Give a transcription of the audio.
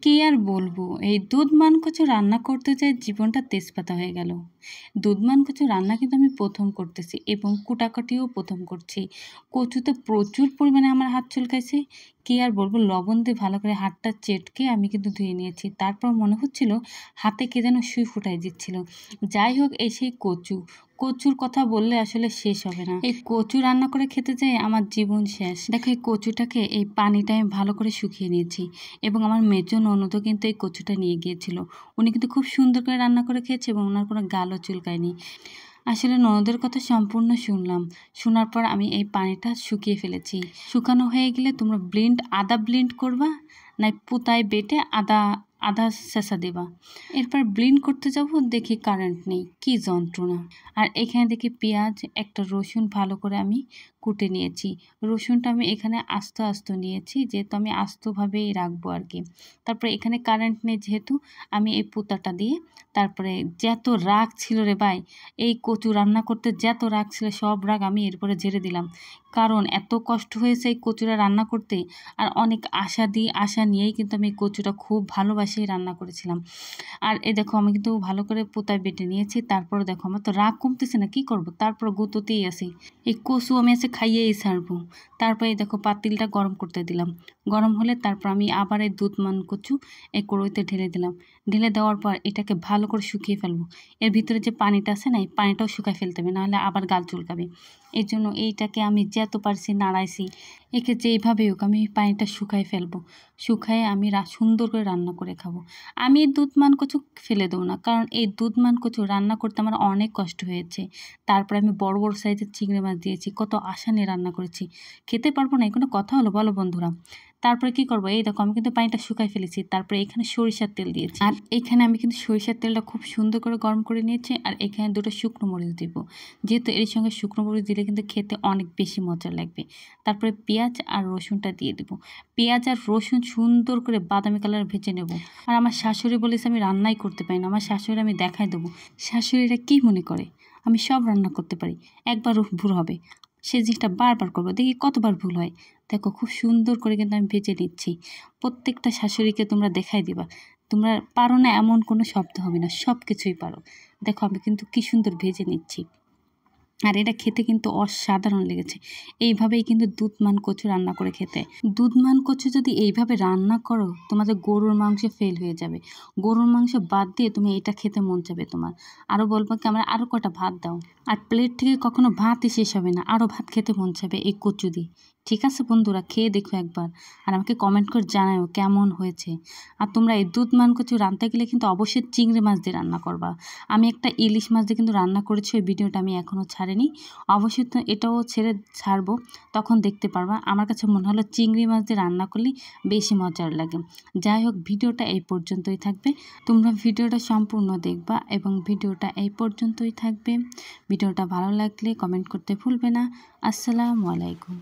কি আর বলবো, এই দুধ মানকচু রান্না করতে যেয়ে জীবনটা তেজপাতা হয়ে গেল। দুধ মানকচু রান্না কিন্তু আমি প্রথম করতেছি এবং কুটাকুটিও প্রথম করছি। কচুতে প্রচুর পরিমাণে আমার হাত চুলকাইছে। কি আর বলবো, লবণ দিয়ে ভালো করে হাতটা চেটকে আমি কিন্তু ধুয়ে নিয়েছি। তারপর মনে হচ্ছিল হাতে কে যেন সুই ফুটাই দিচ্ছিল। যাই হোক, এই সেই কচু। কচুর কথা বললে আসলে শেষ হবে না। এই কচু রান্না করে খেতে যেয়ে আমার জীবন শেষ। দেখো, এই কচুটাকে এই পানিটা আমি ভালো করে শুকিয়ে নিয়েছি এবং আমার মেজো ননদও কিন্তু এই কচুটা নিয়ে গিয়েছিল। উনি কিন্তু খুব সুন্দর করে রান্না করে খেয়েছে এবং ওনার কোনো গালও চুলকায়নি। আসলে ননদের কথা সম্পূর্ণ শুনলাম। শোনার পর আমি এই পানিটা শুকিয়ে ফেলেছি। শুকানো হয়ে গেলে তোমরা আদা ব্লেন্ড করবা, না পুতায় বেটে আদা আদা চেঁচা দেবা। এরপর ব্লেন্ড করতে যাব, দেখি কারেন্ট নেই, কি যন্ত্রণা। আর এখানে দেখি পেঁয়াজ, একটা রসুন ভালো করে আমি কুটে নিয়েছি। রসুনটা আমি এখানে আস্ত নিয়েছি, যেহেতু আমি আস্তভাবেই রাখবো আর কি। তারপরে এখানে কারেন্ট নেই যেহেতু আমি এই পুতাটা দিয়ে, তারপরে যত রাগ ছিল রে ভাই, এই কচু রান্না করতে যত রাগ ছিল সব রাগ আমি এরপরে ঝেড়ে দিলাম। কারণ এত কষ্ট হয়েছে এই কচুটা রান্না করতে, আর অনেক আশা নিয়েই কিন্তু আমি এই কচুটা খুব ভালোবাসেই রান্না করেছিলাম। আর এই দেখো, আমি কিন্তু ভালো করে পোতায় বেটে নিয়েছি। তারপর দেখো, আমার তো রাগ কমতেছে না, কি করব, তারপর গুঁতোতেই আছি। এই কচু আমি এসে খাইয়েই ছাড়বো। তারপর এই দেখো, পাতিলটা গরম করতে দিলাম। গরম হলে তারপর আমি আবার এই দুধ মান কচু এই কড়াইতে ঢেলে দিলাম। ঢেলে দেওয়ার পর এটাকে ভালো করে শুকিয়ে ফেলবো। এর ভিতরে যে পানিটা আছে না, এই পানিটাও শুকায় ফেলতে হবে, নাহলে আবার গাল চুলকাবে। এই জন্য এইটাকে আমি যত পারছি নাড়াইছি। একে যেইভাবে হোক আমি পানিটা শুকাই ফেলবো। শুকায়ে আমি সুন্দর করে রান্না করে খাবো। আমি এই দুধ মান কচু ফেলে দেবো না, কারণ এই দুধ মান কচু রান্না করতে আমার অনেক কষ্ট হয়েছে। তারপর আমি বড় বড় সাইজের চিংড়ি মাছ দিয়েছি, কত আশা নিয়ে রান্না করেছি। খেতে পারবো না, এই কোনো কথা হলো বলো বন্ধুরা? তারপরে কি করবো, এই দেখো আমি কিন্তু পানিটা শুকাই ফেলেছি। তারপরে এখানে সরিষার তেল দিয়েছি, আর এখানে আমি কিন্তু সরিষার তেলটা খুব সুন্দর করে গরম করে নিয়েছি। আর এখানে দুটো শুকনো মরিচ দিব, যেহেতু এর সঙ্গে শুকনো মরিচ দিলে কিন্তু খেতে অনেক বেশি মজা লাগবে। তারপরে পেঁয়াজ আর রসুনটা দিয়ে দেবো। পেঁয়াজ আর রসুন সুন্দর করে বাদামি কালার ভেজে নেব। আর আমার শাশুড়ি বলেছে আমি রান্নাই করতে পারি না। আমার শাশুড়ি আমি দেখাই দেবো শাশুড়িরা কি মনে করে আমি সব রান্না করতে পারি, একবার ভুল হবে সে জিনিসটা বারবার করবো, দেখি কতবার ভুল হয়। দেখো, খুব সুন্দর করে কিন্তু আমি ভেজে নিচ্ছি। প্রত্যেকটা শাশুড়িকে তোমরা দেখাই দিবা, তোমরা পারো না এমন কোনো শব্দ হবে না, সব কিছুই পারো। দেখো, আমি কিন্তু কি সুন্দর ভেজে নিচ্ছি। আর এটা খেতে কিন্তু অসাধারণ লেগেছে। এইভাবেই কিন্তু দুধ মান কচু রান্না করে খেতে। দুধ মান কচু যদি এইভাবে রান্না করো, তোমাদের গরুর মাংস ফেল হয়ে যাবে। গরুর মাংস বাদ দিয়ে তুমি এটা খেতে মন চাবে তোমার। আরও বলবো কি, আমরা আরও কটা ভাত দাও। আর প্লেট থেকে কখনো ভাতই শেষ হবে না, আরও ভাত খেতে মন চাবে এই কচু দিয়ে। ঠিক আছে বন্ধুরা, খেয়ে দেখো একবার, আর আমাকে কমেন্ট করে জানাও কেমন হয়েছে। আর তোমরা এই দুধ মান কচু রান্না গেলে কিন্তু অবশ্যই চিংড়ি মাছ দিয়ে রান্না করবা। আমি একটা ইলিশ মাছ দিয়ে কিন্তু রান্না করেছি, ওই ভিডিওটা আমি এখনও ছাড়িনি। অবশ্যই তো এটাও ছাড়বো, তখন দেখতে পারবা। আমার কাছে মনে হলো চিংড়ি মাছ দিয়ে রান্না করলে বেশি মজার লাগে। যাই হোক, ভিডিওটা এই পর্যন্তই থাকবে। তোমরা ভিডিওটা সম্পূর্ণ দেখবা এবং ভিডিওটা এই পর্যন্তই থাকবে। ভিডিওটা ভালো লাগলে কমেন্ট করতে ভুলবে না। আসসালামু আলাইকুম।